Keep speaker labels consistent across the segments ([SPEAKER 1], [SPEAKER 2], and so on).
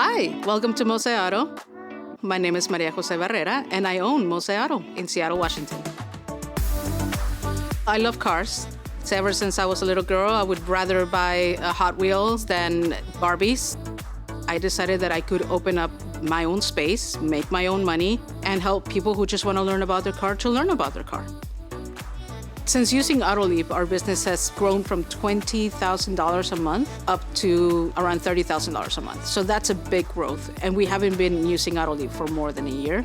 [SPEAKER 1] Hi, welcome to Mosé Auto. My name is Maria Jose Barrera, and I own Mosé Auto in Seattle, Washington. I love cars. Ever since I was a little girl, I would rather buy Hot Wheels than Barbies. I decided that I could open up my own space, make my own money, and help people who just want to learn about their car to learn about their car. Since using AutoLeap, our business has grown from $20,000 a month up to around $30,000 a month. So that's a big growth. And we haven't been using AutoLeap for more than a year.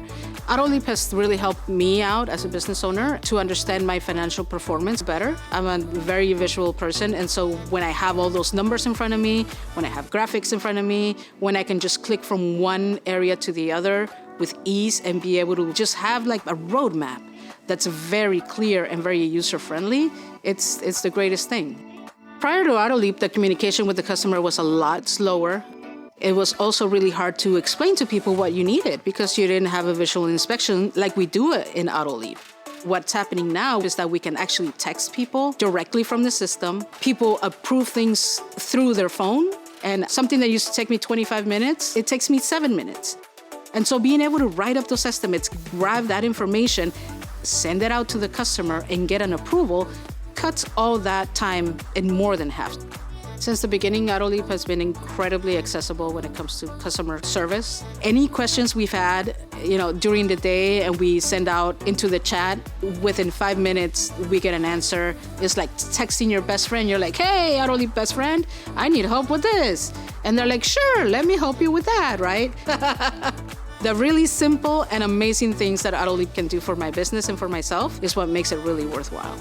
[SPEAKER 1] AutoLeap has really helped me out as a business owner to understand my financial performance better. I'm a very visual person. And so when I have all those numbers in front of me, when I have graphics in front of me, when I can just click from one area to the other with ease and be able to just have like a roadmap that's very clear and very user-friendly, it's the greatest thing. Prior to AutoLeap, the communication with the customer was a lot slower. It was also really hard to explain to people what you needed because you didn't have a visual inspection like we do in AutoLeap. What's happening now is that we can actually text people directly from the system. People approve things through their phone, and something that used to take me 25 minutes, it takes me 7 minutes. And so being able to write up those estimates, grab that information, send it out to the customer and get an approval cuts all that time in more than half. Since the beginning, AutoLeap has been incredibly accessible when it comes to customer service. Any questions we've had, during the day and we send out into the chat, within 5 minutes, we get an answer. It's like texting your best friend. You're like, hey, AutoLeap best friend, I need help with this. And they're like, sure, let me help you with that, right? The really simple and amazing things that AutoLeap can do for my business and for myself is what makes it really worthwhile.